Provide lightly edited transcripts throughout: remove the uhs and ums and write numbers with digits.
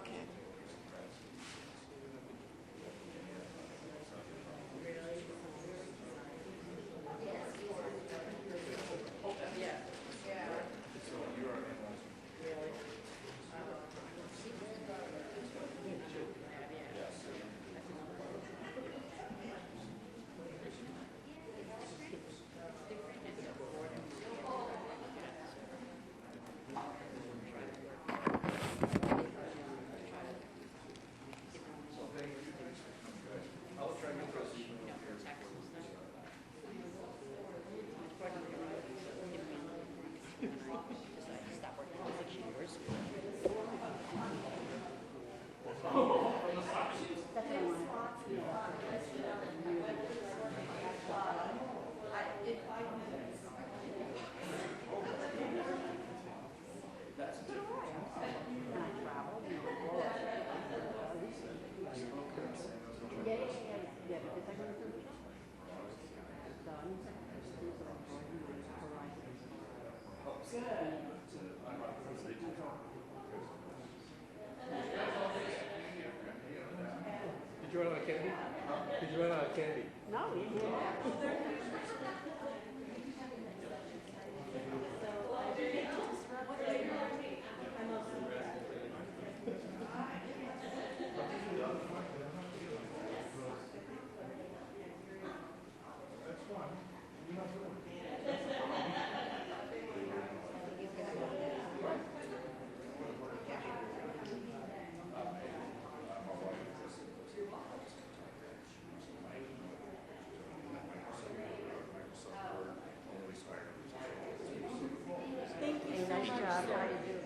Okay. Did you run out of candy? Did you run out of candy? No, we didn't. Thank you so much. Nice job. How you doing?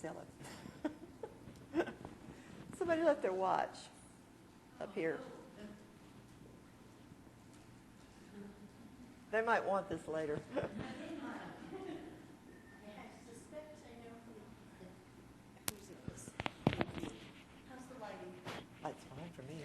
sell it. Somebody left their watch up here. They might want this later. That's fine for me.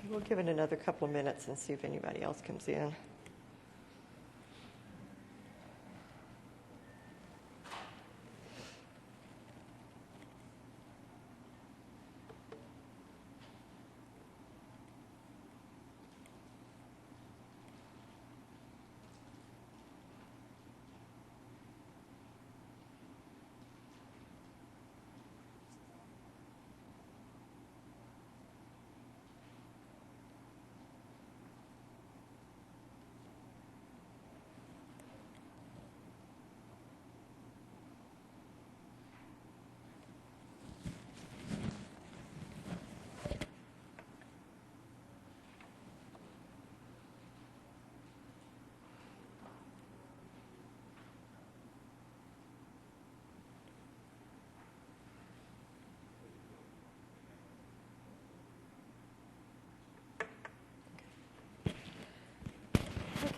We'll give it another couple of minutes and see if anybody else comes in.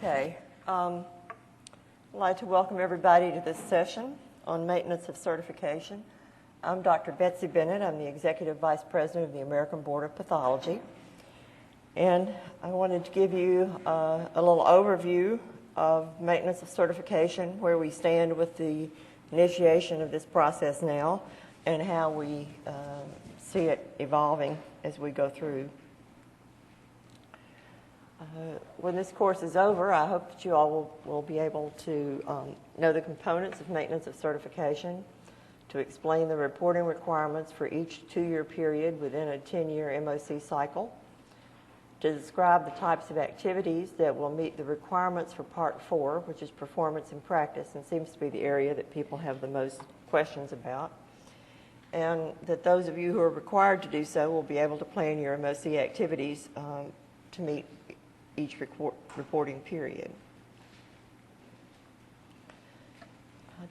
Okay. I'd like to welcome everybody to this session on maintenance of certification. I'm Dr. Betsy Bennett. I'm the Executive Vice President of the American Board of Pathology. And I wanted to give you a little overview of maintenance of certification, where we stand with the initiation of this process now, and how we see it evolving as we go through. When this course is over, I hope that you all will be able to know the components of maintenance of certification, to explain the reporting requirements for each 2-year period within a 10-year MOC cycle, to describe the types of activities that will meet the requirements for Part 4, which is performance and practice, and seems to be the area that people have the most questions about, and that those of you who are required to do so will be able to plan your MOC activities to meet each reporting period.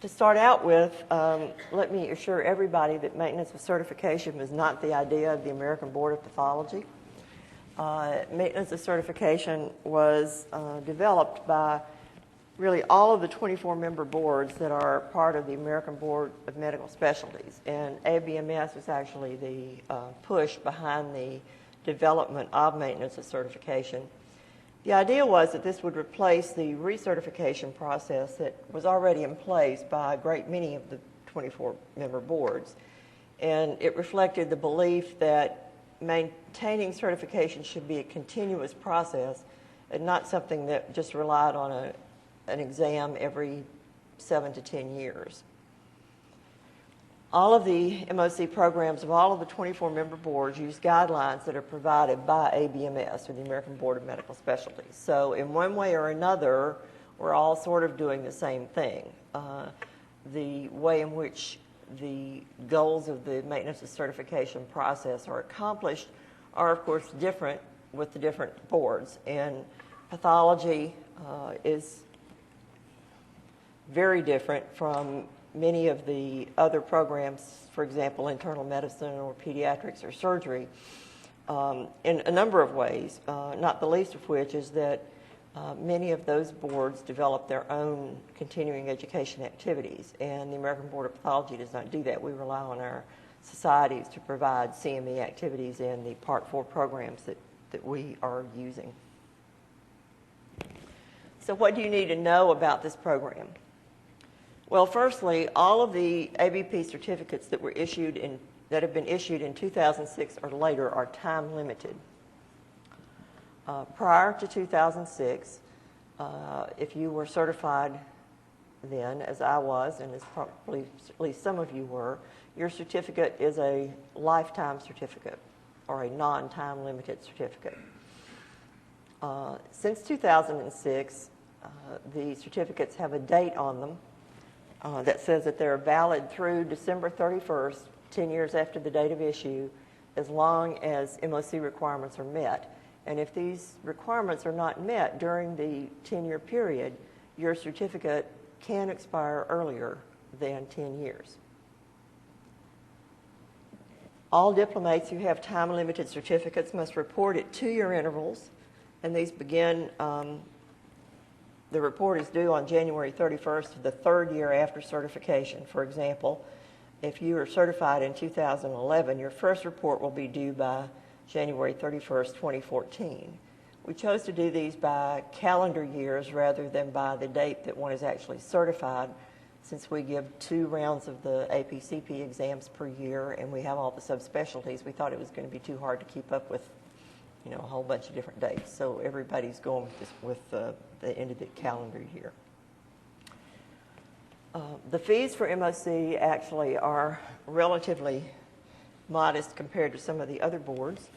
To start out with, let me assure everybody that maintenance of certification was not the idea of the American Board of Pathology. Maintenance of certification was developed by really all of the 24-member boards that are part of the American Board of Medical Specialties. And ABMS was actually the push behind the development of maintenance of certification. The idea was that this would replace the recertification process that was already in place by a great many of the 24-member boards. And it reflected the belief that maintaining certification should be a continuous process and not something that just relied on an exam every 7 to 10 years. All of the MOC programs of all of the 24-member boards use guidelines that are provided by ABMS, or the American Board of Medical Specialties. So in one way or another, we're all sort of doing the same thing. The way in which the goals of the maintenance of certification process are accomplished are, of course, different with the different boards. And pathology is very different from many of the other programs, for example, internal medicine or pediatrics or surgery, in a number of ways, not the least of which is that many of those boards develop their own continuing education activities, and the American Board of Pathology does not do that. We rely on our societies to provide CME activities in the Part 4 programs that we are using. So what do you need to know about this program? Well, firstly, all of the ABP certificates that were issued that have been issued in 2006 or later are time limited. Prior to 2006, if you were certified then, as I was, and as probably at least some of you were, your certificate is a lifetime certificate or a non-time limited certificate. Since 2006, the certificates have a date on them, that says that they're valid through December 31st, 10 years after the date of issue, as long as MOC requirements are met. And if these requirements are not met during the 10-year period, your certificate can expire earlier than 10 years. All diplomates who have time-limited certificates must report at 2-year intervals, and these begin, the report is due on January 31st of the 3rd year after certification. For example, if you are certified in 2011, your first report will be due by January 31st, 2014. We chose to do these by calendar years rather than by the date that one is actually certified, since we give 2 rounds of the APCP exams per year and we have all the subspecialties. We thought it was going to be too hard to keep up with, a whole bunch of different dates. So everybody's going with the end of the calendar year. The fees for MOC actually are relatively modest compared to some of the other boards.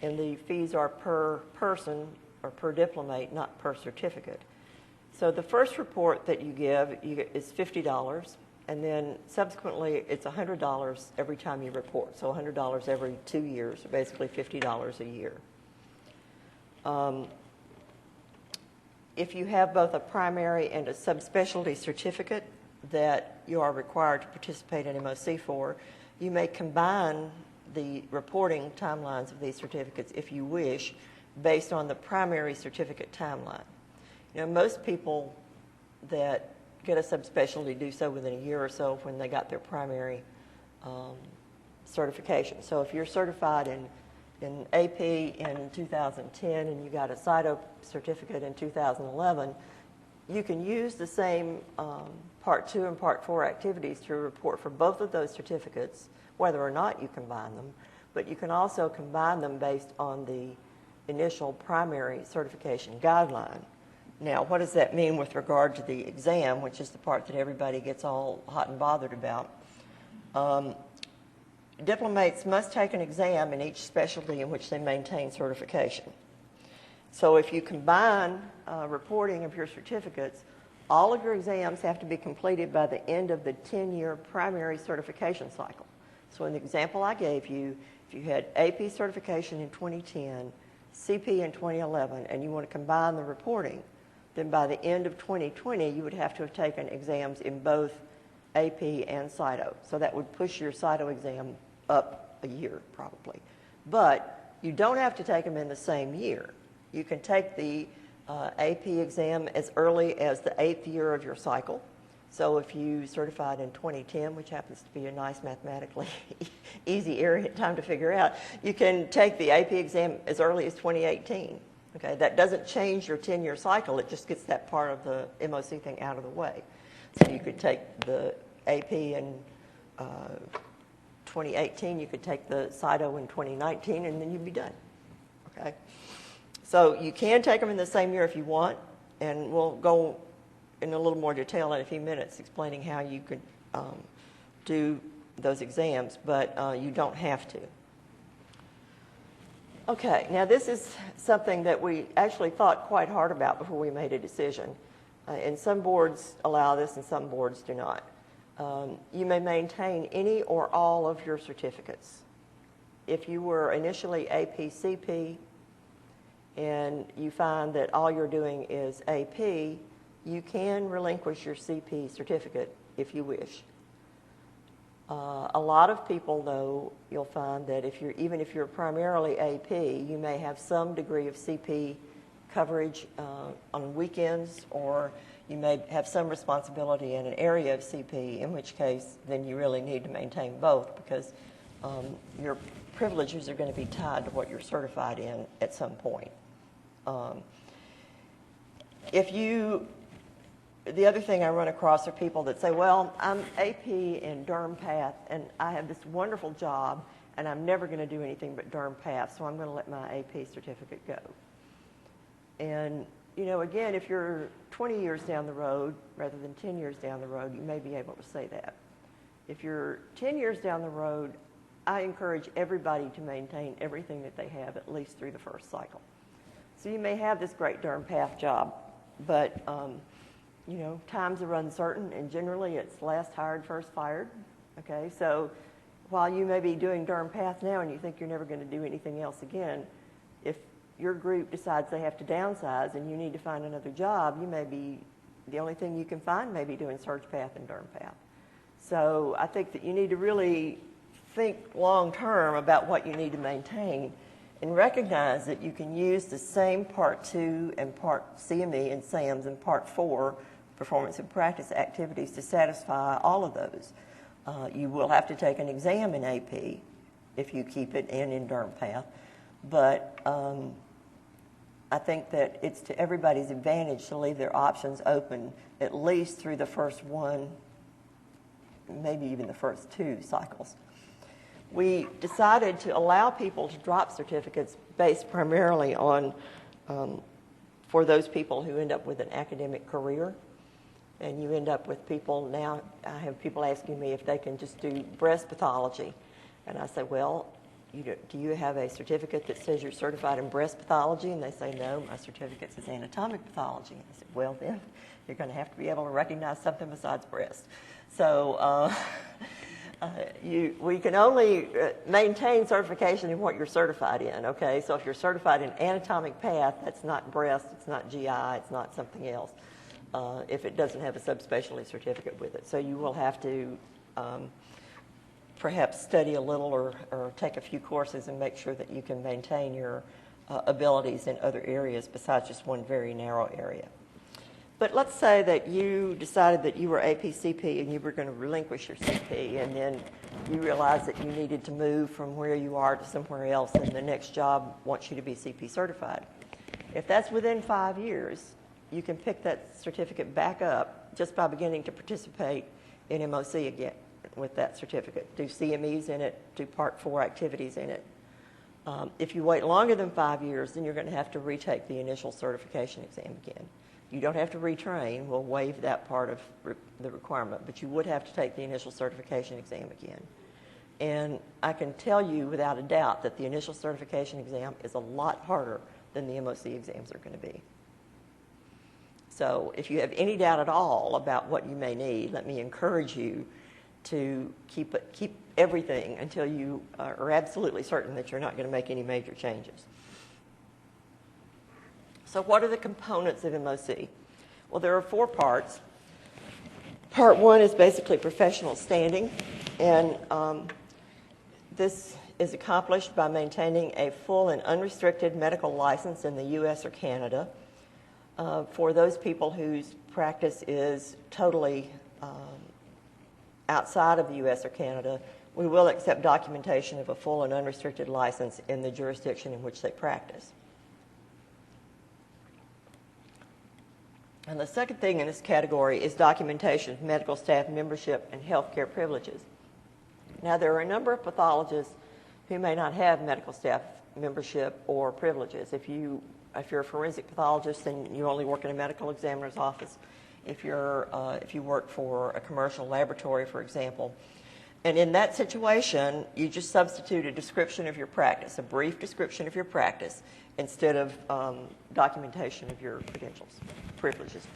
And the fees are per person or per diplomate, not per certificate. So the first report that you give is $50, and then subsequently it's $100 every time you report. So $100 every 2 years, so basically $50 a year. If you have both a primary and a subspecialty certificate that you are required to participate in MOC for, you may combine the reporting timelines of these certificates if you wish, based on the primary certificate timeline. Most people that get a subspecialty do so within a year or so when they got their primary certification. So if you're certified in AP in 2010 and you got a CITO certificate in 2011, you can use the same Part 2 and Part 4 activities to report for both of those certificates, whether or not you combine them, but you can also combine them based on the initial primary certification guideline. Now, what does that mean with regard to the exam, which is the part that everybody gets all hot and bothered about? Diplomates must take an exam in each specialty in which they maintain certification. So if you combine reporting of your certificates, all of your exams have to be completed by the end of the 10-year primary certification cycle. So in the example I gave you, if you had AP certification in 2010, CP in 2011, and you want to combine the reporting, then by the end of 2020, you would have to have taken exams in both AP and CITO. So that would push your CITO exam up a year, probably. But you don't have to take them in the same year. You can take the AP exam as early as the 8th year of your cycle. So if you certified in 2010, which happens to be a nice mathematically easy area time to figure out, you can take the AP exam as early as 2018. Okay, that doesn't change your 10-year cycle. It just gets that part of the MOC thing out of the way. So you could take the AP in 2018, you could take the CITO in 2019, and then you'd be done. Okay, so you can take them in the same year if you want, and we'll go in a little more detail in a few minutes explaining how you could do those exams, but you don't have to. Okay, now this is something that we actually thought quite hard about before we made a decision. And some boards allow this and some boards do not. You may maintain any or all of your certificates. If you were initially APCP and you find that all you're doing is AP, you can relinquish your CP certificate if you wish. A lot of people, though, you'll find that even if you're primarily AP, you may have some degree of CP coverage on weekends, or you may have some responsibility in an area of CP, in which case then you really need to maintain both, because your privileges are going to be tied to what you're certified in at some point. The other thing I run across are people that say, well, I'm AP in Derm Path, and I have this wonderful job, and I'm never going to do anything but Derm Path, so I'm going to let my AP certificate go. And, again, if you're 20 years down the road rather than 10 years down the road, you may be able to say that. If you're 10 years down the road, I encourage everybody to maintain everything that they have at least through the first cycle. So you may have this great Derm Path job, but you know, times are uncertain, and generally it's last hired, first fired. Okay, so while you may be doing Durham Path now and you think you're never going to do anything else again, if your group decides they have to downsize and you need to find another job, you may be, the only thing you can find may be doing Surge Path and Durham Path. So I think that you need to really think long term about what you need to maintain and recognize that you can use the same Part 2 and Part CME and SAMS and Part 4 performance and practice activities to satisfy all of those. You will have to take an exam in AP if you keep it and in Durham Path, but I think that it's to everybody's advantage to leave their options open at least through the first one, maybe even the first 2 cycles. We decided to allow people to drop certificates based primarily on, for those people who end up with an academic career. And you end up with people now, I have people asking me if they can just do breast pathology. And I say, well, do you have a certificate that says you're certified in breast pathology? And they say, no, my certificate says anatomic pathology. And I said, well, then you're going to have to be able to recognize something besides breast. So we can only maintain certification in what you're certified in, okay? So if you're certified in anatomic path, that's not breast, it's not GI, it's not something else. If it doesn't have a subspecialty certificate with it. So you will have to perhaps study a little or take a few courses and make sure that you can maintain your abilities in other areas besides just one very narrow area. But let's say that you decided that you were APCP and you were going to relinquish your CP, and then you realized that you needed to move from where you are to somewhere else, and the next job wants you to be CP certified. If that's within 5 years, you can pick that certificate back up just by beginning to participate in MOC again with that certificate. Do CMEs in it, do Part 4 activities in it. If you wait longer than 5 years, then you're going to have to retake the initial certification exam again. You don't have to retrain. We'll waive that part of the requirement, but you would have to take the initial certification exam again. And I can tell you without a doubt that the initial certification exam is a lot harder than the MOC exams are going to be. So if you have any doubt at all about what you may need, let me encourage you to keep everything until you are absolutely certain that you're not going to make any major changes. So what are the components of MOC? Well, there are 4 parts. Part 1 is basically professional standing, and this is accomplished by maintaining a full and unrestricted medical license in the U.S. or Canada for those people whose practice is totally outside of the U.S. or Canada. We will accept documentation of a full and unrestricted license in the jurisdiction in which they practice. And the second thing in this category is documentation of medical staff membership and healthcare privileges. Now, there are a number of pathologists who may not have medical staff membership or privileges. If you're a forensic pathologist, then you only work in a medical examiner's office. If you work for a commercial laboratory, for example. And in that situation, you just substitute a description of your practice, a brief description of your practice, instead of documentation of your credentials, privileges.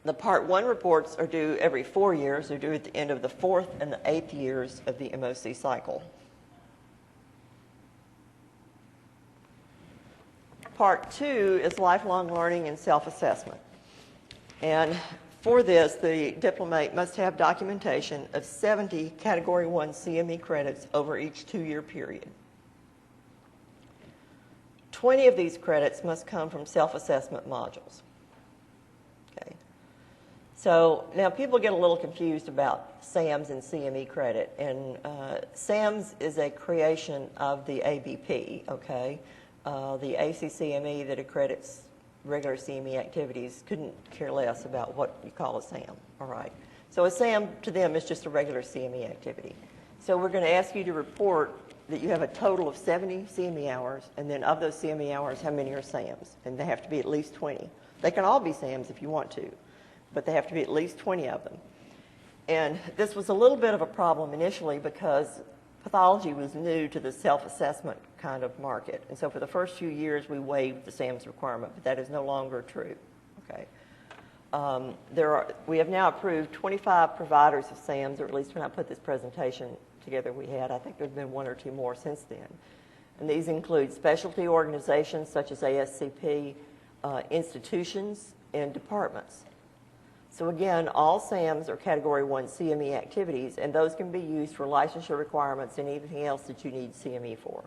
The Part 1 reports are due every 4 years. They're due at the end of the 4th and the 8th years of the MOC cycle. Part 2 is lifelong learning and self-assessment. And for this, the diplomate must have documentation of 70 Category 1 CME credits over each 2-year period. 20 of these credits must come from self-assessment modules. Okay. So now people get a little confused about SAMS and CME credit. And SAMS is a creation of the ABP, okay? The ACCME that accredits regular CME activities couldn't care less about what you call a SAM, all right? So a SAM to them is just a regular CME activity. So we're going to ask you to report that you have a total of 70 CME hours, and then of those CME hours, how many are SAMs? And they have to be at least 20. They can all be SAMs if you want to, but they have to be at least 20 of them. And this was a little bit of a problem initially because pathology was new to the self-assessment kind of market. And so for the first few years, we waived the SAMS requirement, but that is no longer true. Okay. We have now approved 25 providers of SAMs, or at least when I put this presentation together we had. I think there's been one or two more since then. And these include specialty organizations such as ASCP, institutions, and departments. So again, all SAMs are Category 1 CME activities, and those can be used for licensure requirements and anything else that you need CME for.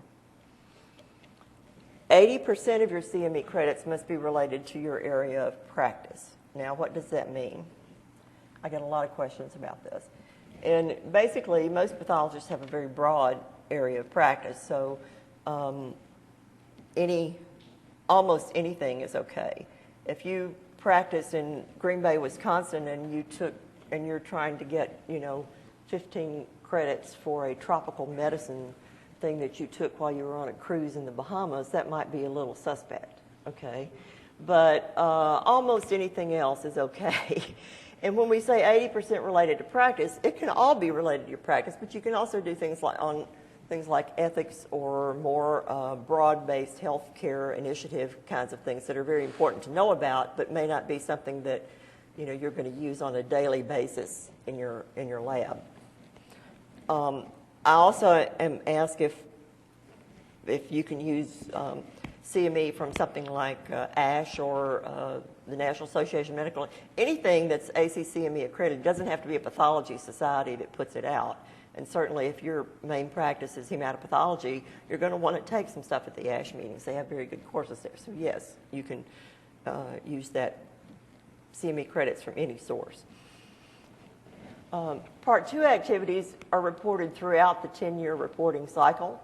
80% of your CME credits must be related to your area of practice. Now, what does that mean? I get a lot of questions about this. And basically, most pathologists have a very broad area of practice, so almost anything is okay. If you practice in Green Bay, Wisconsin, and you're trying to get 15 credits for a tropical medicine thing that you took while you were on a cruise in the Bahamas, that might be a little suspect, okay? But almost anything else is okay. And when we say 80% related to practice, it can all be related to your practice, but you can also do things like ethics or more broad-based healthcare initiative kinds of things that are very important to know about, but may not be something that you're going to use on a daily basis in your lab. I also am asked if you can use CME from something like ASH or the National Association of Medical. Anything that's ACCME accredited doesn't have to be a pathology society that puts it out. And certainly if your main practice is hematopathology, you're going to want to take some stuff at the ASH meetings. They have very good courses there. So yes, you can use that CME credits from any source. Part 2 activities are reported throughout the 10-year reporting cycle,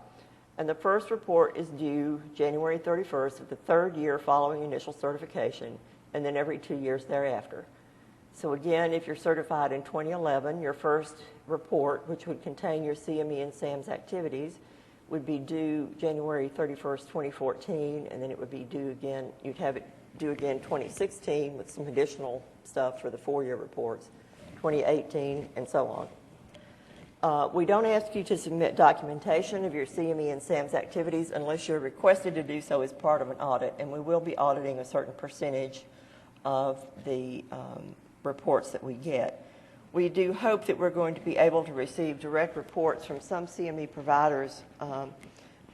and the first report is due January 31st of the 3rd year following initial certification, and then every 2 years thereafter. So again, if you're certified in 2011, your first report, which would contain your CME and SAMS activities, would be due January 31st, 2014, and then it would be due again, you'd have it due again 2016 with some additional stuff for the 4-year reports. 2018, and so on. We don't ask you to submit documentation of your CME and SAMS activities unless you're requested to do so as part of an audit, and we will be auditing a certain percentage of the reports that we get. We do hope that we're going to be able to receive direct reports from some CME providers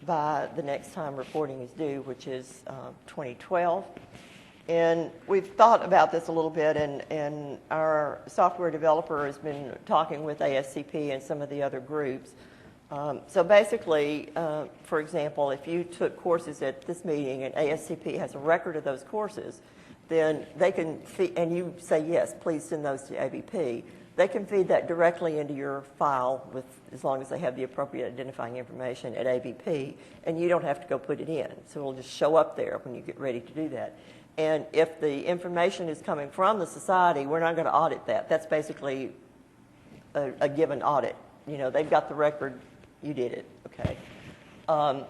by the next time reporting is due, which is 2012. And we've thought about this a little bit, and our software developer has been talking with ASCP and some of the other groups. So basically, for example, if you took courses at this meeting and ASCP has a record of those courses, then they can, and you say, yes, please send those to ABP, they can feed that directly into your file with, as long as they have the appropriate identifying information at ABP, and you don't have to go put it in. So it'll just show up there when you get ready to do that. And if the information is coming from the society, we're not going to audit that. That's basically a given audit. They've got the record, you did it, okay. One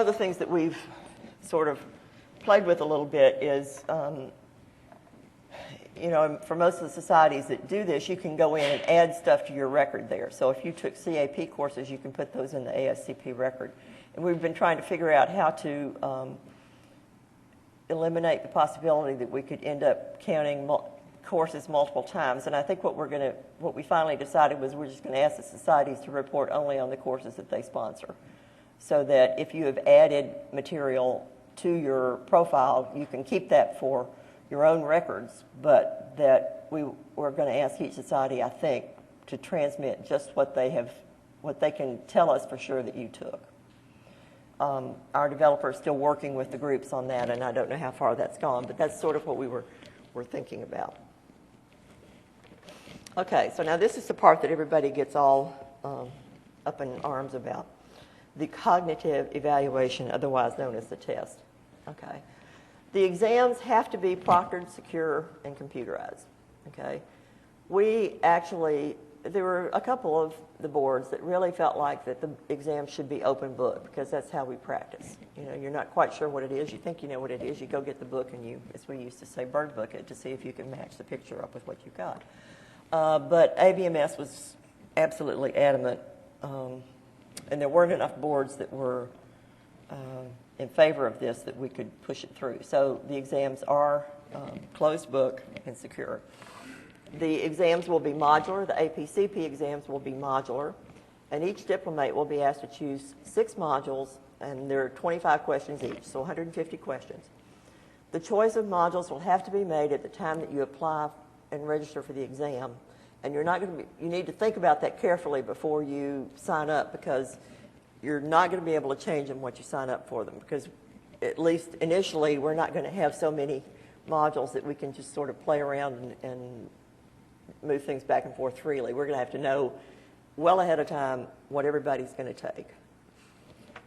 of the things that we've sort of played with a little bit is, for most of the societies that do this, you can go in and add stuff to your record there. So if you took CAP courses, you can put those in the ASCP record. And we've been trying to figure out how to eliminate the possibility that we could end up counting courses multiple times. And I think what we finally decided was we're just going to ask the societies to report only on the courses that they sponsor, so that if you have added material to your profile, you can keep that for your own records, but that we're going to ask each society, I think, to transmit just what they can tell us for sure that you took. Our developer is still working with the groups on that, and I don't know how far that's gone, but that's sort of what we were thinking about. Okay, so now this is the part that everybody gets all up in arms about, the cognitive evaluation, otherwise known as the test. Okay, the exams have to be proctored, secure, and computerized. Okay, there were a couple of the boards that really felt like that the exam should be open book, because that's how we practice. You're not quite sure what it is. You think you know what it is. You go get the book and you, as we used to say, bird book it to see if you can match the picture up with what you got. But ABMS was absolutely adamant, and there weren't enough boards that were in favor of this that we could push it through. So the exams are closed book and secure. The exams will be modular. The APCP exams will be modular. And each diplomate will be asked to choose 6 modules, and there are 25 questions each, so 150 questions. The choice of modules will have to be made at the time that you apply and register for the exam. And you're not going to be, you need to think about that carefully before you sign up, because you're not going to be able to change them once you sign up for them, because at least initially we're not going to have so many modules that we can just sort of play around and move things back and forth freely. We're going to have to know well ahead of time what everybody's going to take.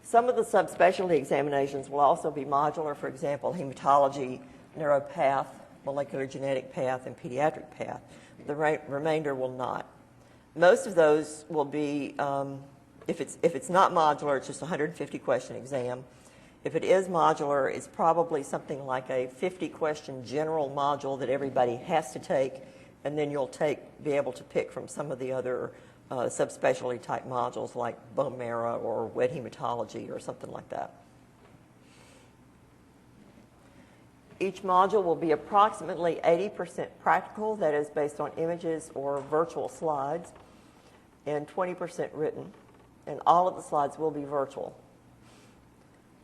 Some of the subspecialty examinations will also be modular. For example, hematology, neuropath, molecular genetic path, and pediatric path. The remainder will not. Most of those will be, if it's not modular, it's just a 150 question exam. If it is modular, it's probably something like a 50 question general module that everybody has to take, and then you'll be able to pick from some of the other subspecialty type modules like bone marrow or wet hematology or something like that. Each module will be approximately 80% practical, that is based on images or virtual slides, and 20% written, and all of the slides will be virtual.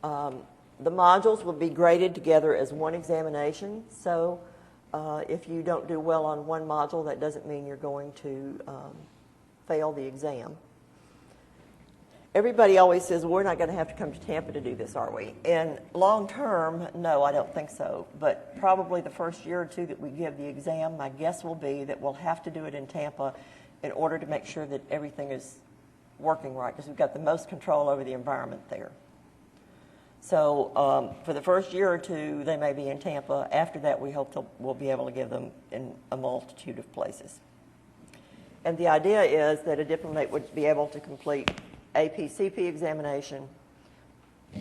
The modules will be graded together as one examination, so if you don't do well on one module, that doesn't mean you're going to fail the exam. Everybody always says, well, we're not going to have to come to Tampa to do this, are we? And long term, no, I don't think so. But probably the first year or two that we give the exam, my guess will be that we'll have to do it in Tampa in order to make sure that everything is working right, because we've got the most control over the environment there. So for the first year or two, they may be in Tampa. After that, we hope we'll be able to give them in a multitude of places. And the idea is that a diplomate would be able to complete a PCP examination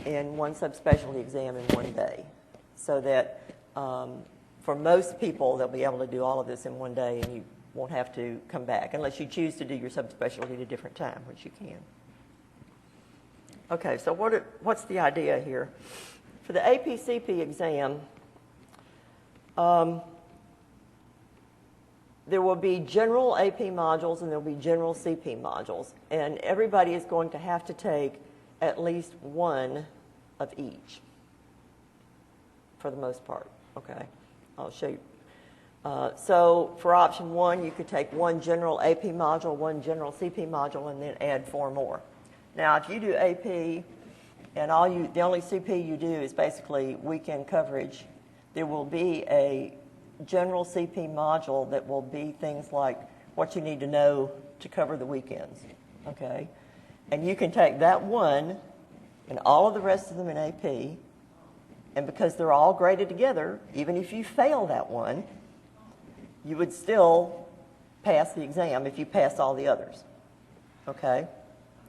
and one subspecialty exam in one day, so that for most people, they'll be able to do all of this in one day, and you won't have to come back unless you choose to do your subspecialty at a different time, which you can. Okay, so what's the idea here? For the APCP exam, there will be general AP modules and there will be general CP modules, and everybody is going to have to take at least one of each for the most part. Okay, I'll show you. So for option 1, you could take one general AP module, one general CP module, and then add 4 more. Now, if you do AP and the only CP you do is basically weekend coverage, there will be a general CP module that will be things like what you need to know to cover the weekends, okay? And you can take that one and all of the rest of them in AP, and because they're all graded together, even if you fail that one, you would still pass the exam if you pass all the others, okay?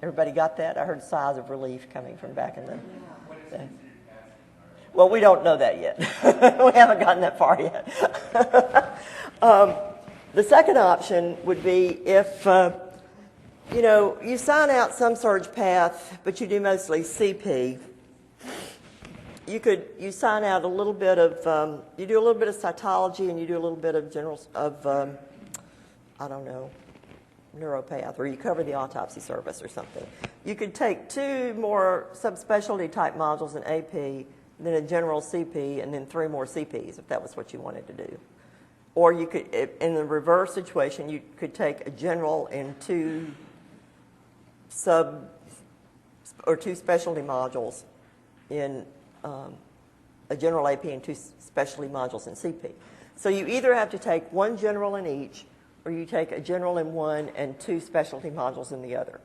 Everybody got that? I heard sighs of relief coming from back in the day. Well, we don't know that yet. We haven't gotten that far yet. The second option would be if, you sign out some surge path, but you do mostly CP. You sign out a little bit of, you do a little bit of cytology and you do a little bit of neuropath, or you cover the autopsy service or something. You could take 2 more subspecialty type modules in AP, then a general CP, and then 3 more CPs if that was what you wanted to do. Or you could, in the reverse situation, you could take a general and 2 specialty modules in a general AP and 2 specialty modules in CP. So you either have to take 1 general in each, or you take a general in one and 2 specialty modules in the other.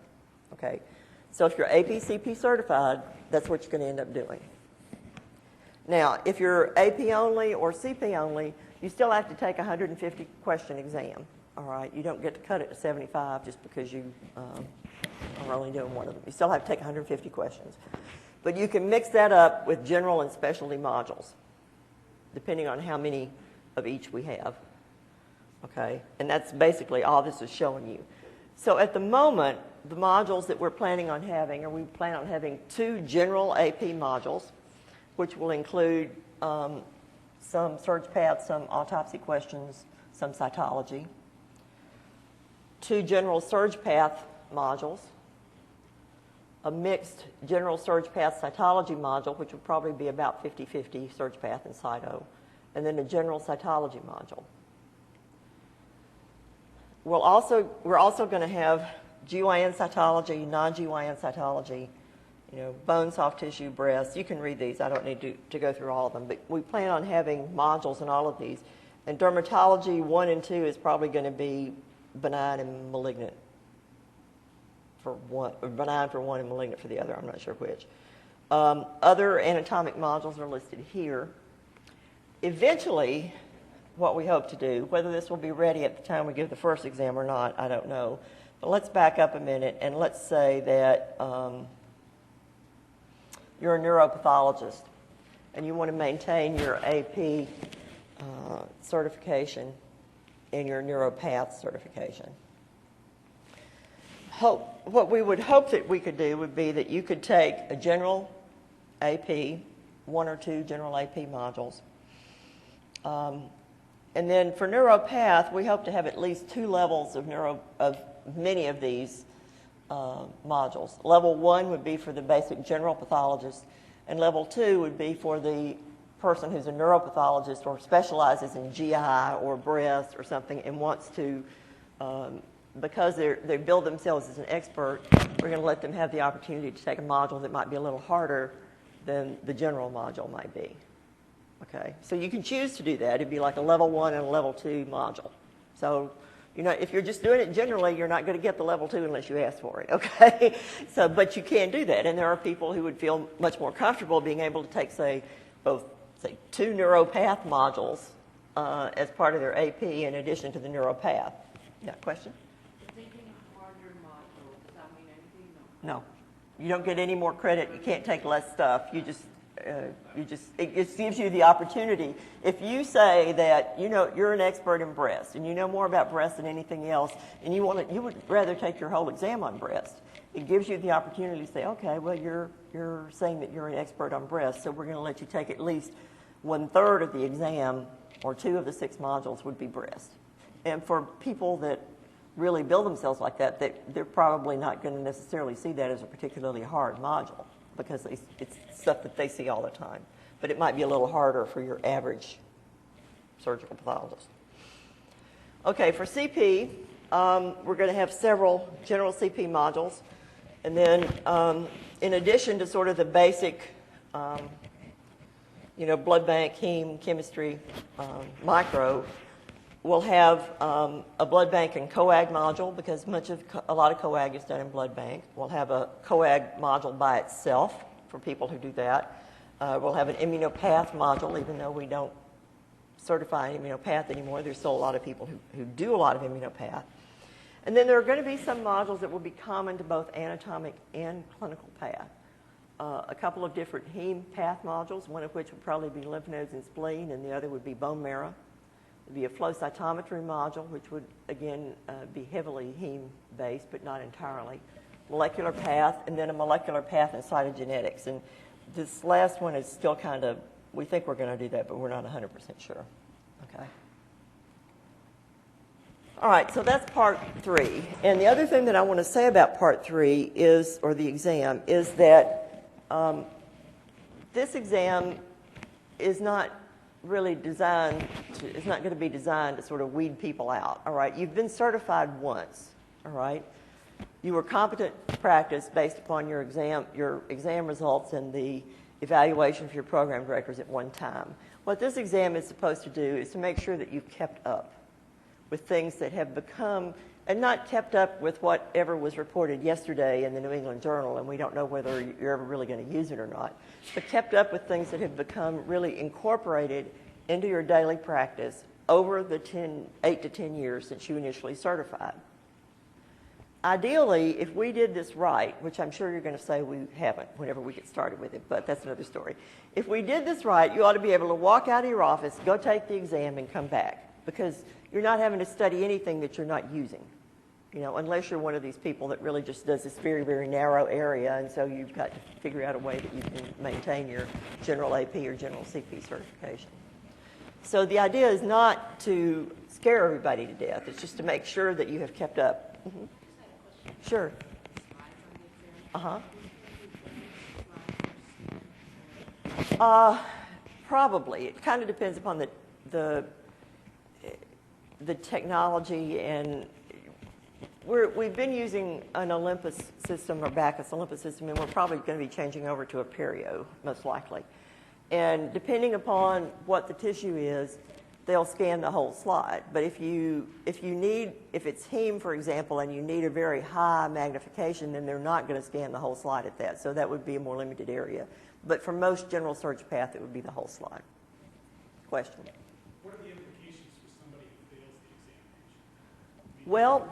Okay? So if you're APCP certified, that's what you're going to end up doing. Now, if you're AP only or CP only, you still have to take a 150 question exam. All right? You don't get to cut it to 75 just because you are only doing one of them. You still have to take 150 questions. But you can mix that up with general and specialty modules, depending on how many of each we have. Okay? And that's basically all this is showing you. So at the moment, the modules that we're planning on having, we plan on having 2 general AP modules, which will include some surge paths, some autopsy questions, some cytology. 2 general surge path modules, a mixed general surge path cytology module, which would probably be about 50-50 surge path and cyto, and then a general cytology module. We're also going to have GYN cytology, non-GYN cytology, bone, soft tissue, breast. You can read these. I don't need to go through all of them, but we plan on having modules in all of these. And dermatology 1 and 2 is probably going to be benign and malignant for one, or benign for one and malignant for the other. I'm not sure which. Other anatomic modules are listed here. Eventually, what we hope to do, whether this will be ready at the time we give the first exam or not, I don't know. But let's back up a minute and let's say that you're a neuropathologist and you want to maintain your AP certification and your neuropath certification. What we would hope that we could do would be that you could take a general AP, 1 or 2 general AP modules. And then for neuropath, we hope to have at least 2 levels of many of these modules. Level 1 would be for the basic general pathologist, and level 2 would be for the person who's a neuropathologist or specializes in GI or breast or something and wants to, because they build themselves as an expert, we're going to let them have the opportunity to take a module that might be a little harder than the general module might be. Okay, so you can choose to do that. It'd be like a level 1 and a level 2 module. So, if you're just doing it generally, you're not going to get the level 2 unless you ask for it, okay? So, but you can do that, and there are people who would feel much more comfortable being able to take, say, 2 neuropath modules as part of their AP in addition to the neuropath. Yeah, question? Thinking harder module, does that mean anything? No. You don't get any more credit. You can't take less stuff. It just gives you the opportunity. If you say that you're an expert in breast and you know more about breast than anything else, and you would rather take your whole exam on breast, it gives you the opportunity to say, okay, well you're saying that you're an expert on breast, so we're going to let you take at least 1/3 of the exam, or 2 of the 6 modules would be breast. And for people that really build themselves like that, they're probably not going to necessarily see that as a particularly hard module, because it's stuff that they see all the time. But it might be a little harder for your average surgical pathologist. Okay, for CP, we're going to have several general CP modules. And then in addition to sort of the basic, blood bank, heme, chemistry, micro, we'll have a blood bank and coag module, because a lot of coag is done in blood bank. We'll have a coag module by itself for people who do that. We'll have an immunopath module, even though we don't certify an immunopath anymore. There's still a lot of people who do a lot of immunopath. And then there are going to be some modules that will be common to both anatomic and clinical path. A couple of different heme path modules, one of which would probably be lymph nodes and spleen, and the other would be bone marrow. There'd be a flow cytometry module, which would, again, be heavily heme-based, but not entirely. Molecular path, and then a molecular path in cytogenetics. And this last one is still kind of, we think we're going to do that, but we're not 100% sure. Okay. All right, so that's part 3. And the other thing that I want to say about part 3 is, or the exam, is that this exam is not really designed to, it's not going to be designed to sort of weed people out, all right? You've been certified once, all right? You were competent to practice based upon your exam results and the evaluation for your program directors at one time. What this exam is supposed to do is to make sure that you've kept up with things that have become, and not kept up with whatever was reported yesterday in the New England Journal, and we don't know whether you're ever really going to use it or not, but kept up with things that have become really incorporated into your daily practice over the 8 to 10 years since you initially certified. Ideally, if we did this right, which I'm sure you're going to say we haven't whenever we get started with it, but that's another story. If we did this right, you ought to be able to walk out of your office, go take the exam, and come back, because you're not having to study anything that you're not using, unless you're one of these people that really just does this very, very narrow area, and so you've got to figure out a way that you can maintain your general AP or general CP certification. So the idea is not to scare everybody to death. It's just to make sure that you have kept up. Mm-hmm. Sure. Uh-huh. Probably. It kind of depends upon the technology, and we've been using an Olympus system, or Backus Olympus system, and we're probably going to be changing over to a Perio, most likely. And depending upon what the tissue is, they'll scan the whole slide. But if it's heme, for example, and you need a very high magnification, then they're not going to scan the whole slide at that. So that would be a more limited area. But for most general surge path, it would be the whole slide. Question? What are the implications for somebody who fails the examination? Well,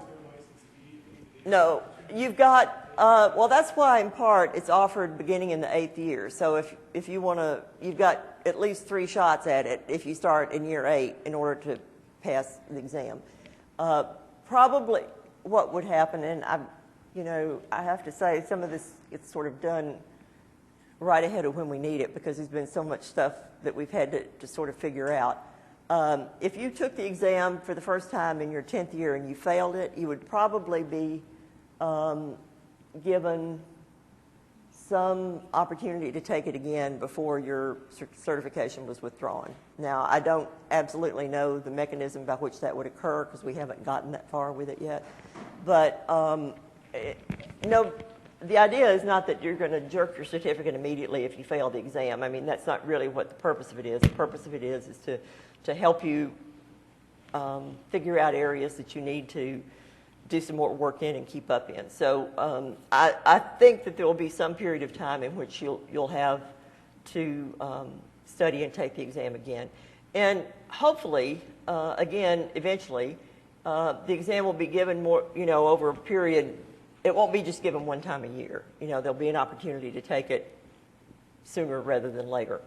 no. You've got, well, that's why in part it's offered beginning in the 8th year. So if you want to, you've got at least 3 shots at it if you start in year 8 in order to pass the exam. Probably what would happen, and I have to say some of this gets sort of done right ahead of when we need it because there's been so much stuff that we've had to sort of figure out. If you took the exam for the first time in your 10th year and you failed it, you would probably be given some opportunity to take it again before your certification was withdrawn. Now, I don't absolutely know the mechanism by which that would occur because we haven't gotten that far with it yet. But the idea is not that you're going to jerk your certificate immediately if you fail the exam. I mean, that's not really what the purpose of it is. The purpose of it is to help you figure out areas that you need to do some more work in and keep up in. So I think that there will be some period of time in which you'll have to study and take the exam again. And hopefully, again, eventually, the exam will be given more, over a period. It won't be just given one time a year. There'll be an opportunity to take it sooner rather than later.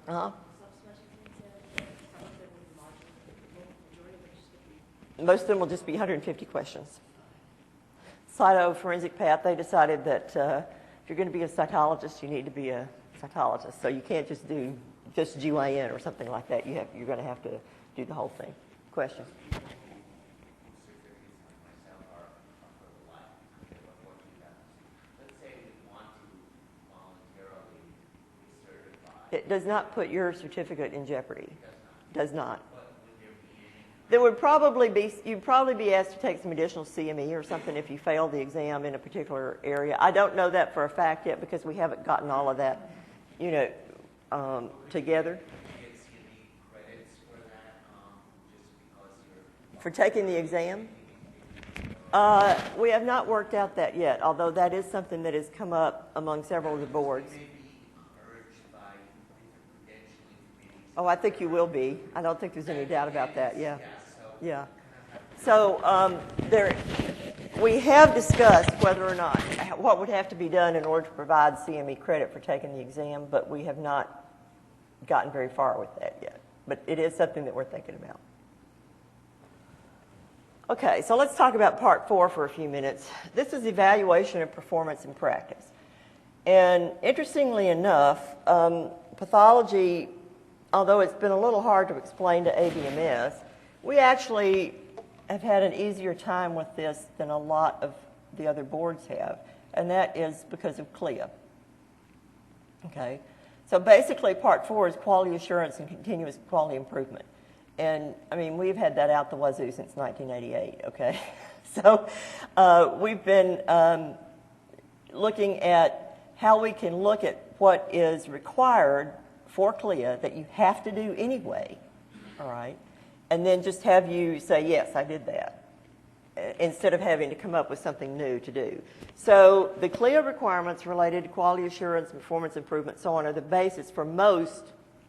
Uh-huh. Most of them will just be 150 questions. Cytoforensic path, they decided that if you're going to be a cytologist, you need to be a cytologist. So you can't just do just GYN or something like that. You're going to have to do the whole thing. Question? It does not put your certificate in jeopardy. Does not. There would probably be, you'd probably be asked to take some additional CME or something if you failed the exam in a particular area. I don't know that for a fact yet because we haven't gotten all of that, together. For taking the exam? We have not worked out that yet, although that is something that has come up among several of the boards. Oh, I think you will be. I don't think there's any doubt about that. Yeah. Yeah. So we have discussed whether or not, what would have to be done in order to provide CME credit for taking the exam, but we have not gotten very far with that yet. But it is something that we're thinking about. Okay, so let's talk about Part 4 for a few minutes. This is evaluation of performance in practice. And interestingly enough, pathology, although it's been a little hard to explain to ABMS, we actually have had an easier time with this than a lot of the other boards have, and that is because of CLIA. Okay, so basically Part 4 is quality assurance and continuous quality improvement. And, I mean, we've had that out the wazoo since 1988, okay? So we've been looking at how we can look at what is required for CLIA that you have to do anyway, all right? And then just have you say, yes, I did that, instead of having to come up with something new to do. So the CLIA requirements related to quality assurance, performance improvement, so on, are the basis for most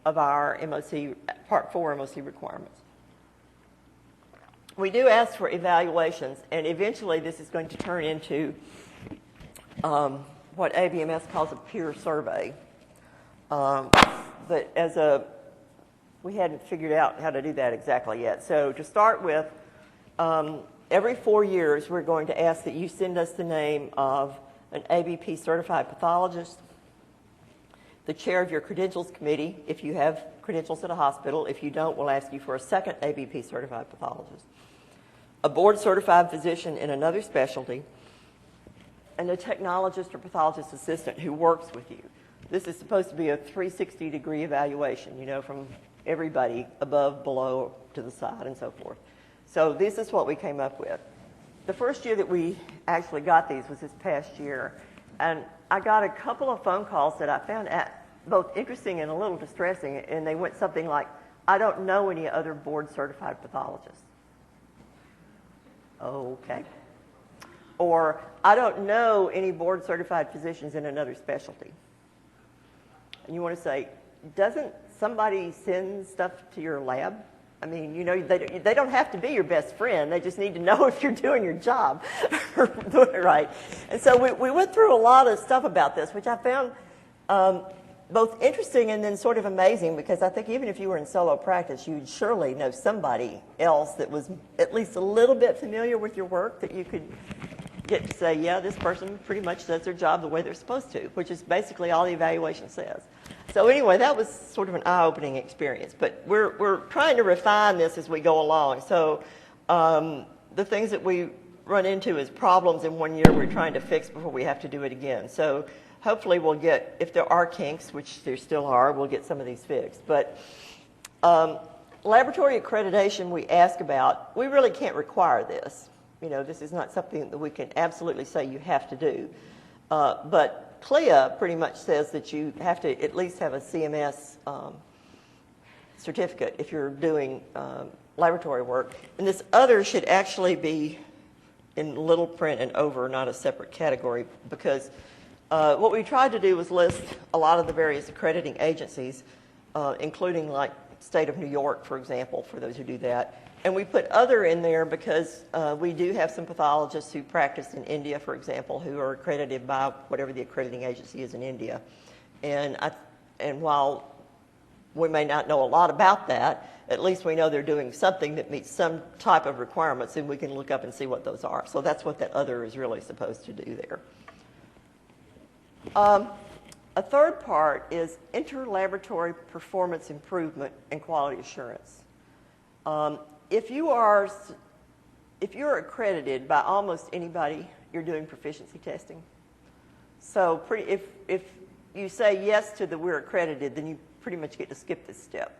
of our MOC, Part 4 MOC requirements. We do ask for evaluations, and eventually this is going to turn into what ABMS calls a peer survey. But we hadn't figured out how to do that exactly yet. So to start with, every 4 years we're going to ask that you send us the name of an ABP certified pathologist The chair of your credentials committee, if you have credentials at a hospital. If you don't, we'll ask you for a second ABP certified pathologist. A board certified physician in another specialty, and a technologist or pathologist assistant who works with you. This is supposed to be a 360-degree evaluation, you know, from everybody above, below, to the side, and so forth. So this is what we came up with. The first year that we actually got these was this past year, and I got a couple of phone calls that I found both interesting and a little distressing, and they went something like, I don't know any other board-certified pathologists. Okay. Or, I don't know any board-certified physicians in another specialty. And you want to say, doesn't somebody send stuff to your lab? I mean, you know, they don't have to be your best friend. They just need to know if you're doing your job right. And so we went through a lot of stuff about this, which I found both interesting and then sort of amazing, because I think even if you were in solo practice, you'd surely know somebody else that was at least a little bit familiar with your work that you could get to say, yeah, this person pretty much does their job the way they're supposed to, which is basically all the evaluation says. So anyway, that was sort of an eye-opening experience. But we're trying to refine this as we go along. So the things that we run into as problems in one year, we're trying to fix before we have to do it again. So hopefully we'll get, if there are kinks, which there still are, we'll get some of these fixed. But laboratory accreditation we ask about, we really can't require this. You know, this is not something that we can absolutely say you have to do. But CLIA pretty much says that you have to at least have a CMS certificate if you're doing laboratory work. And this other should actually be in little print and over, not a separate category, because what we tried to do was list a lot of the various accrediting agencies, including like State of New York, for example, for those who do that. And we put other in there because we do have some pathologists who practice in India, for example, who are accredited by whatever the accrediting agency is in India. And while we may not know a lot about that, at least we know they're doing something that meets some type of requirements, and we can look up and see what those are. So that's what that other is really supposed to do there. A third part is interlaboratory performance improvement and quality assurance. If you're accredited by almost anybody, you're doing proficiency testing. So if you say yes to the we're accredited, then you pretty much get to skip this step.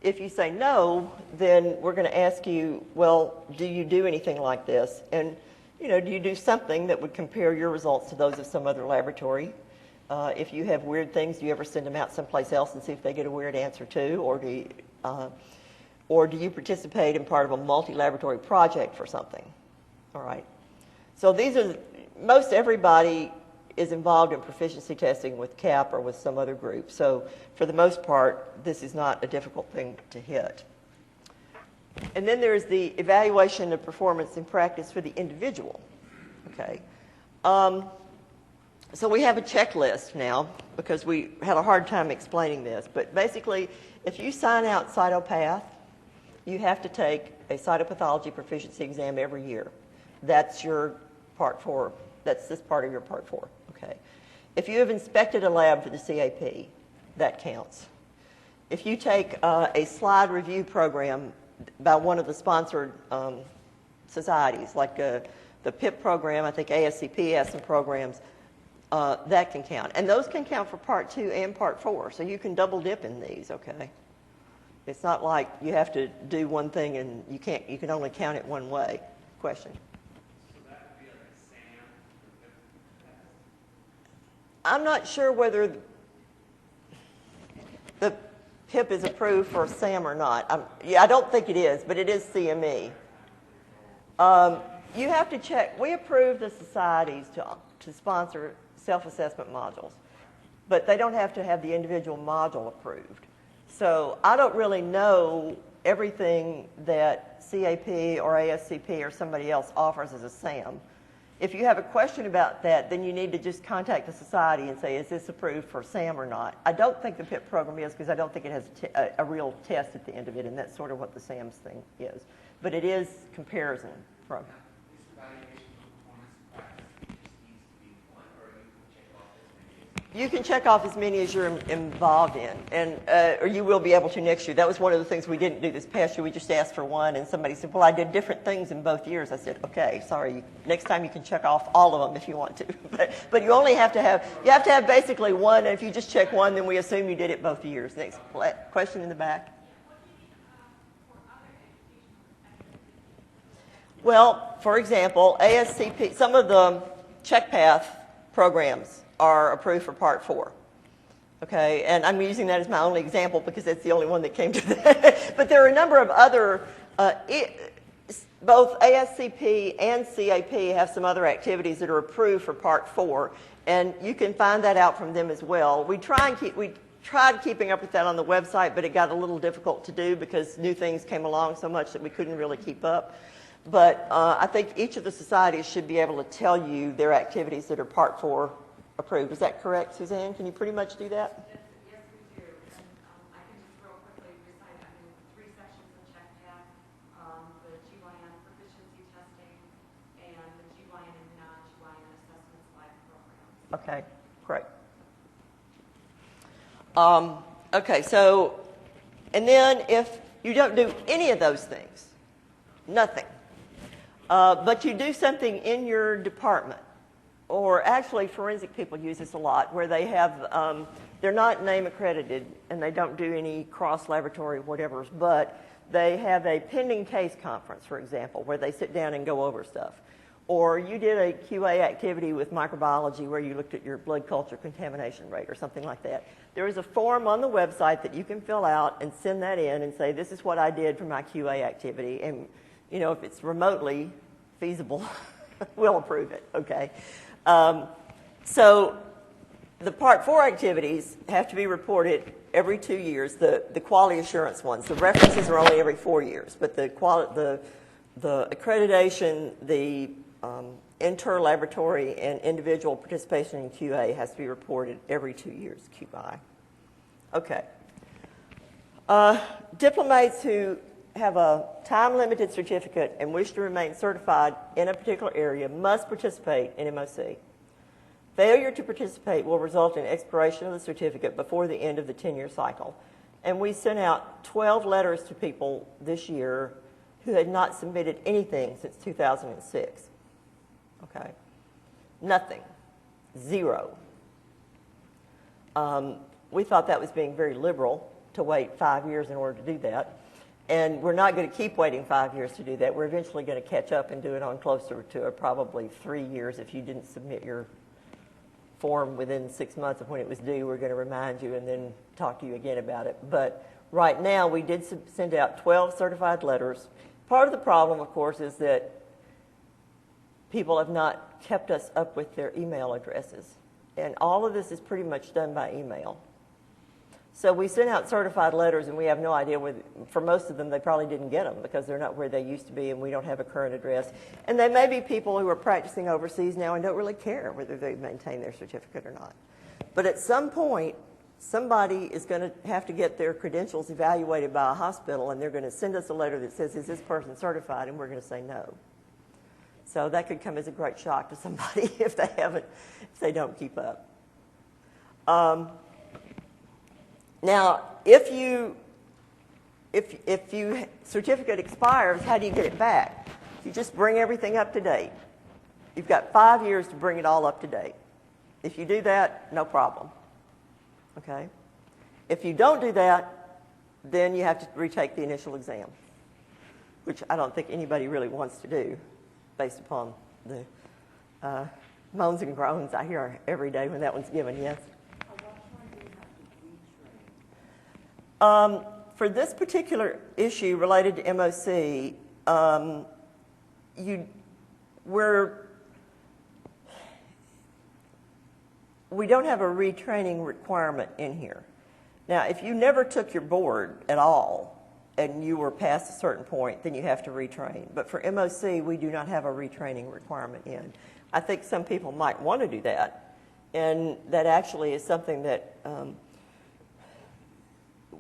If you say no, then we're going to ask you, well, do you do anything like this? And, you know, do you do something that would compare your results to those of some other laboratory? If you have weird things, do you ever send them out someplace else and see if they get a weird answer too? Or do you participate in part of a multi-laboratory project for something? All right. So these are, most everybody is involved in proficiency testing with CAP or with some other group. So for the most part, this is not a difficult thing to hit. And then there's the evaluation of performance in practice for the individual. Okay. So we have a checklist now because we had a hard time explaining this. But basically, if you sign out Cytopath, you have to take a cytopathology proficiency exam every year. That's your Part 4. That's this part of your Part 4. Okay. If you have inspected a lab for the CAP, that counts. If you take a slide review program by one of the sponsored societies, like the PIP program, I think ASCP has some programs, that can count. And those can count for Part 2 and Part 4, so you can double dip in these, okay? It's not like you have to do one thing and you can only count it one way. Question? So that would be like a SAM? I'm not sure whether the PIP is approved for SAM or not. I don't think it is, but it is CME. You have to check. We approve the societies to sponsor self-assessment modules, but they don't have to have the individual module approved. So I don't really know everything that CAP or ASCP or somebody else offers as a SAM. If you have a question about that, then you need to just contact the society and say, is this approved for SAM or not? I don't think the PIP program is, because I don't think it has a real test at the end of it, and that's sort of what the SAMS thing is. But it is comparison from. This evaluation of performance practice just needs to be one, or you can check off as many as you You can check off as many as you're involved in, and or you will be able to next year. That was one of the things we didn't do this past year. We just asked for one, and somebody said, well, I did different things in both years. I said, okay, sorry. Next time you can check off all of them if you want to. But you only have to have, basically one, and if you just check one, then we assume you did it both years. Next question in the back. Well, for example, ASCP, some of the CheckPath programs are approved for Part 4. Okay, and I'm using that as my only example because that's the only one that came to that. But there are a number of other, both ASCP and CAP have some other activities that are approved for Part 4, and you can find that out from them as well. We tried keeping up with that on the website, but it got a little difficult to do because new things came along so much that we couldn't really keep up. But I think each of the societies should be able to tell you their activities that are Part 4 approved. Is that correct, Suzanne? Can you pretty much do that? Yes, we do. And I can just real quickly recite, 3 sections of CheckPath, the GYN proficiency testing, and the GYN and non-GYN assessments live programs. Okay, great. Okay, so, and then if you don't do any of those things, nothing, but you do something in your department, or actually forensic people use this a lot, where they have, they're not name accredited and they don't do any cross-laboratory whatevers, but they have a pending case conference, for example, where they sit down and go over stuff. Or you did a QA activity with microbiology where you looked at your blood culture contamination rate or something like that. There is a form on the website that you can fill out and send that in and say, this is what I did for my QA activity. And, you know, if it's remotely feasible, we'll approve it, okay? So the Part 4 activities have to be reported every 2 years, the quality assurance ones. The references are only every 4 years, but the accreditation, the inter-laboratory and individual participation in QA has to be reported every 2 years, QI. Okay. Diplomates who have a time-limited certificate and wish to remain certified in a particular area must participate in MOC. Failure to participate will result in expiration of the certificate before the end of the 10-year cycle. And we sent out 12 letters to people this year who had not submitted anything since 2006. Okay? Nothing. Zero. We thought that was being very liberal to wait 5 years in order to do that. And we're not going to keep waiting 5 years to do that. We're eventually going to catch up and do it on closer to probably 3 years. If you didn't submit your form within 6 months of when it was due, we're going to remind you and then talk to you again about it. But right now, we did send out 12 certified letters. Part of the problem, of course, is that people have not kept us up with their email addresses. And all of this is pretty much done by email. So we sent out certified letters, and we have no idea whether, for most of them, they probably didn't get them because they're not where they used to be, and we don't have a current address. And they may be people who are practicing overseas now and don't really care whether they maintain their certificate or not. But at some point, somebody is going to have to get their credentials evaluated by a hospital, and they're going to send us a letter that says, is this person certified? And we're going to say no. So that could come as a great shock to somebody if they don't keep up. Now, if your certificate expires, how do you get it back? You just bring everything up to date. You've got 5 years to bring it all up to date. If you do that, no problem. Okay? If you don't do that, then you have to retake the initial exam, which I don't think anybody really wants to do based upon the moans and groans I hear every day when that one's given, yes? For this particular issue related to MOC, we don't have a retraining requirement in here. Now, if you never took your board at all and you were past a certain point, then you have to retrain. But for MOC, we do not have a retraining requirement in. I think some people might want to do that, and that actually is something that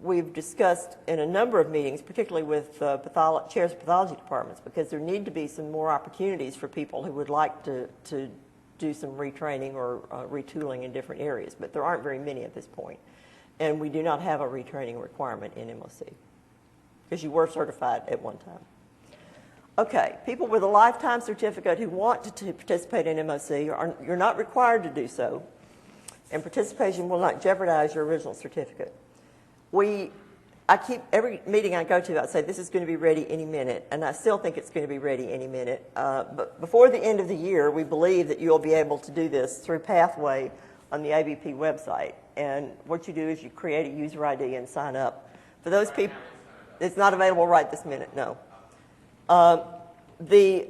we've discussed in a number of meetings, particularly with chairs of pathology departments, because there need to be some more opportunities for people who would like to do some retraining or retooling in different areas, but there aren't very many at this point. And we do not have a retraining requirement in MOC because you were certified at one time. Okay, people with a lifetime certificate who want to participate in MOC, you're not required to do so, and participation will not jeopardize your original certificate. Every meeting I go to, I say this is going to be ready any minute, and I still think it's going to be ready any minute. But before the end of the year, we believe that you'll be able to do this through Pathway on the ABP website. And what you do is you create a user ID and sign up. For those people, it's not available right this minute, no. The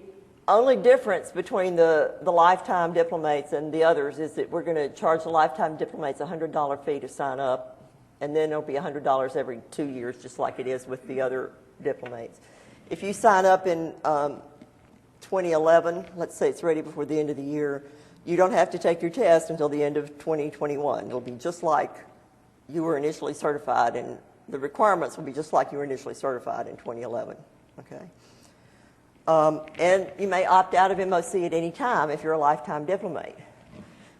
only difference between the lifetime diplomates and the others is that we're going to charge the lifetime diplomates a $100 fee to sign up, and then there'll be $100 every 2 years, just like it is with the other diplomates. If you sign up in 2011, let's say it's ready before the end of the year, you don't have to take your test until the end of 2021. It'll be just like you were initially certified, and the requirements will be just like you were initially certified in 2011. Okay. And you may opt out of MOC at any time if you're a lifetime diplomate.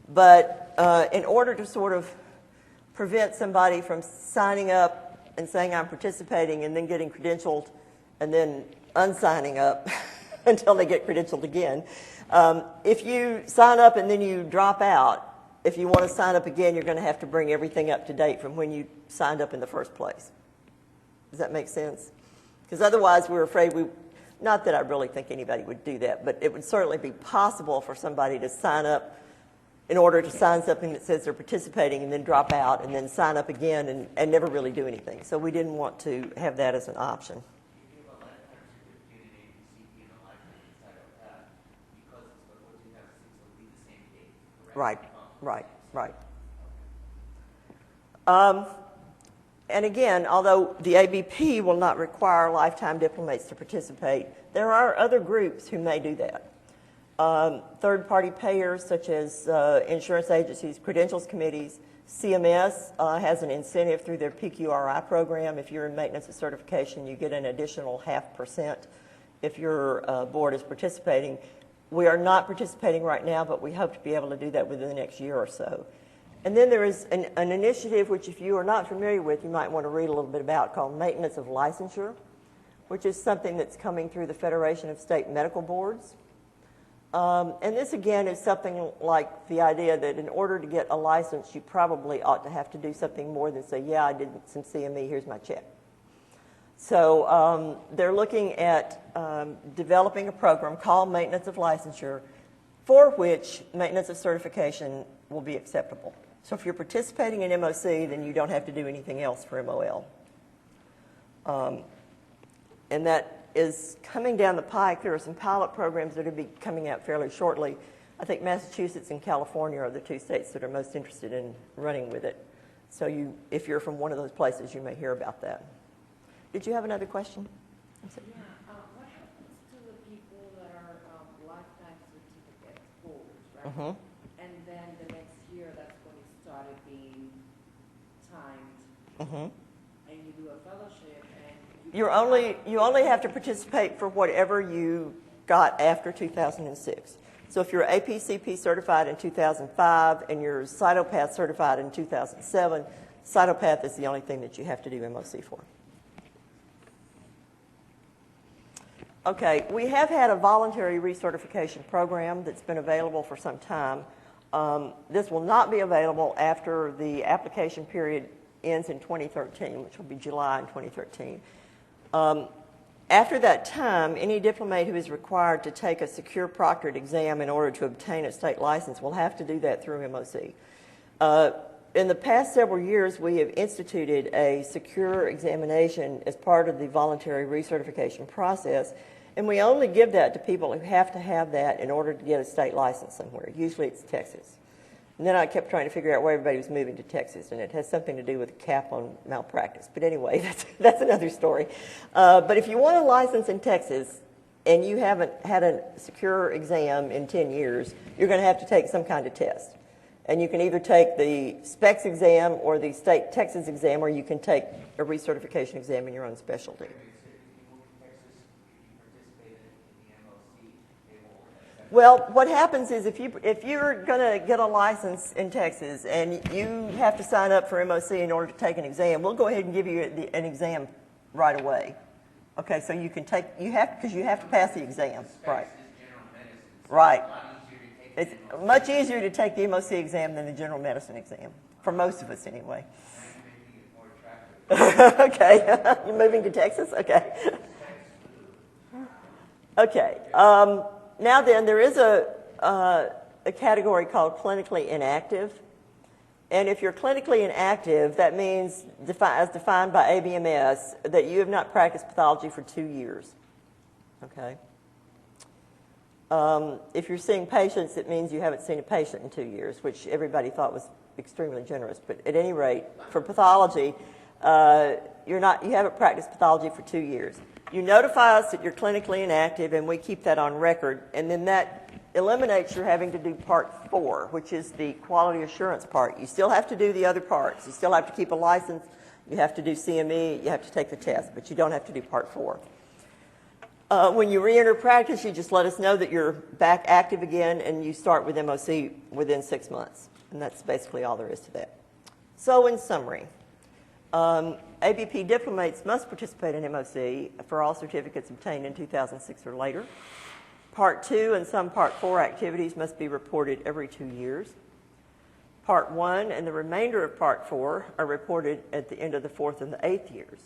But in order to sort of prevent somebody from signing up and saying I'm participating and then getting credentialed and then unsigning up until they get credentialed again, if you sign up and then you drop out, if you want to sign up again, you're going to have to bring everything up to date from when you signed up in the first place. Does that make sense? Because otherwise we're afraid not that I really think anybody would do that, but it would certainly be possible for somebody to sign up in order to sign something that says they're participating and then drop out and then sign up again and never really do anything. So we didn't want to have that as an option. You give a lifetime certificate in ABCP and a lifetime inside of that because it's what you have since it'll be the same date, correct? Right. And again, although the ABP will not require lifetime diplomates to participate, there are other groups who may do that. Third-party payers such as insurance agencies, credentials committees. CMS has an incentive through their PQRI program. If you're in maintenance of certification, you get an additional 0.5% if your board is participating. We are not participating right now, but we hope to be able to do that within the next year or so. And then there is an initiative which, if you are not familiar with, you might want to read a little bit about, called Maintenance of Licensure, which is something that's coming through the Federation of State Medical Boards. And this, again, is something like the idea that in order to get a license, you probably ought to have to do something more than say, yeah, I did some CME, here's my check. So they're looking at developing a program called Maintenance of Licensure, for which maintenance of certification will be acceptable. So if you're participating in MOC, then you don't have to do anything else for MOL. And that is coming down the pike. There are some pilot programs that will be coming out fairly shortly. I think Massachusetts and California are the two states that are most interested in running with it. So if you're from one of those places, you may hear about that. Did you have another question? What happens to the people that are lifetime certificate holders, right? Mm-hmm. And then the next year, that's when it started being timed. Mm-hmm. And you do a fellowship, and You only have to participate for whatever you got after 2006. So if you're APCP certified in 2005 and you're Cytopath certified in 2007, Cytopath is the only thing that you have to do MOC for. Okay, we have had a voluntary recertification program that's been available for some time. This will not be available after the application period ends in 2013, which will be July in 2013. After that time, any diplomate who is required to take a secure proctored exam in order to obtain a state license will have to do that through MOC. In the past several years, we have instituted a secure examination as part of the voluntary recertification process, and we only give that to people who have to have that in order to get a state license somewhere. Usually it's Texas. And then I kept trying to figure out why everybody was moving to Texas, and it has something to do with a cap on malpractice. But anyway, that's another story. But if you want a license in Texas and you haven't had a secure exam in 10 years, you're going to have to take some kind of test. And you can either take the SPECS exam or the state Texas exam, or you can take a recertification exam in your own specialty. Well, what happens is if you're going to get a license in Texas and you have to sign up for MOC in order to take an exam, we'll go ahead and give you an exam right away. Okay, so you can take, because you have to pass the exam. Right. Right. It's much easier to take the MOC exam than the general medicine exam, for most of us anyway. Okay, you're moving to Texas? Okay. Okay. Now then, there is a category called clinically inactive. And if you're clinically inactive, that means, as defined by ABMS, that you have not practiced pathology for 2 years. Okay? If you're seeing patients, it means you haven't seen a patient in 2 years, which everybody thought was extremely generous. But at any rate, for pathology, you haven't practiced pathology for 2 years. You notify us that you're clinically inactive, and we keep that on record, and then that eliminates your having to do Part 4, which is the quality assurance part. You still have to do the other parts. You still have to keep a license. You have to do CME. You have to take the test, but you don't have to do Part 4. When you re-enter practice, you just let us know that you're back active again, and you start with MOC within 6 months. And that's basically all there is to that. So in summary, ABP diplomates must participate in MOC for all certificates obtained in 2006 or later. Part 2 and some Part 4 activities must be reported every 2 years. Part 1 and the remainder of Part 4 are reported at the end of the 4th and the 8th years.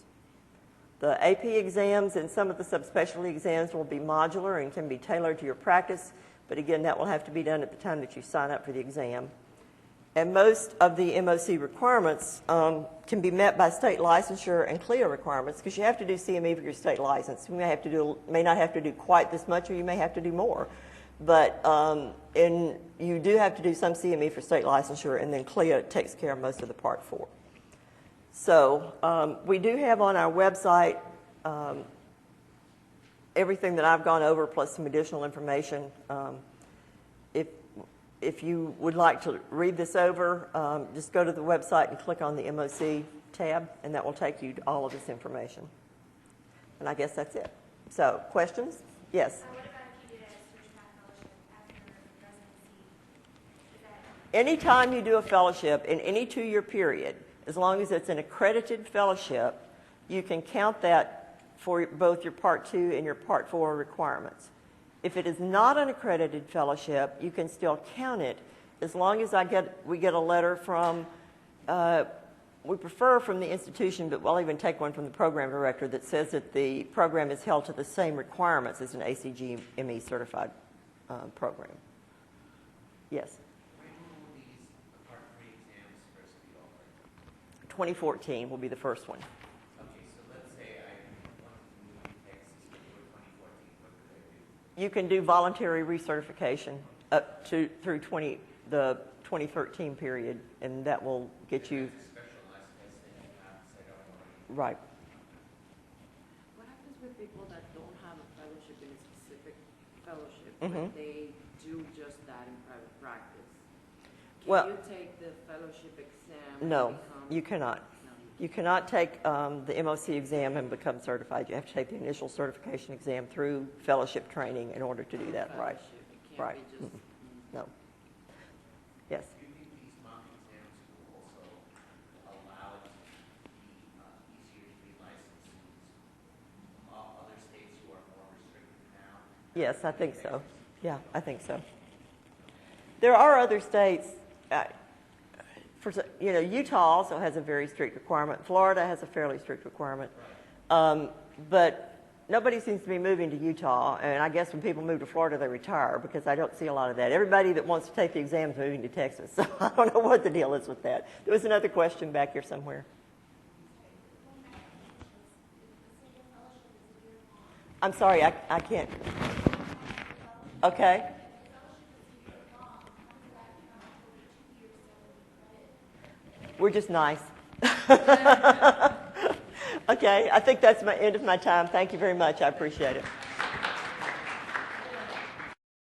The AP exams and some of the subspecialty exams will be modular and can be tailored to your practice, but again, that will have to be done at the time that you sign up for the exam. And most of the MOC requirements can be met by state licensure and CLIA requirements, because you have to do CME for your state license. You may not have to do quite this much, or you may have to do more. But you do have to do some CME for state licensure, and then CLIA takes care of most of the Part 4. So we do have on our website everything that I've gone over, plus some additional information. If you would like to read this over, just go to the website and click on the MOC tab, and that will take you to all of this information. And I guess that's it. So, questions? Yes? What about if you did a switchback fellowship after residency? Anytime you do a fellowship in any 2-year period, as long as it's an accredited fellowship, you can count that for both your Part 2 and your Part 4 requirements. If it is not an accredited fellowship, you can still count it as long as we get a letter from, we prefer from the institution, but we'll even take one from the program director that says that the program is held to the same requirements as an ACG-ME certified program. Yes? When will these Part 3 exams first be offered? 2014 will be the first one. Okay, so let's say I wanted to move to Texas before 2014. What could I do? You can do voluntary recertification up to through the 2013 period, and that will get you Specialized testing and say, right. What happens with people that don't have a fellowship in a specific fellowship, Mhm. but they do just that in private practice? Can Well- you take the fellowship exam? and No, become- you cannot. No, You cannot take the MOC exam and become certified. You have to take the initial certification exam through fellowship training in order to do that. Right. fellowship. It can't Right. be just. No. Yes. Do you think these mock exams will also allow it to be easier to be licensed in other states who are more restricted now? Yes, I think so. Yeah, I think so. There are other states. Utah also has a very strict requirement. Florida has a fairly strict requirement. But nobody seems to be moving to Utah, and I guess when people move to Florida, they retire, because I don't see a lot of that. Everybody that wants to take the exam is moving to Texas, so I don't know what the deal is with that. There was another question back here somewhere. I'm sorry, I can't. Okay. We're just nice. Okay, I think that's my end of my time. Thank you very much. I appreciate it.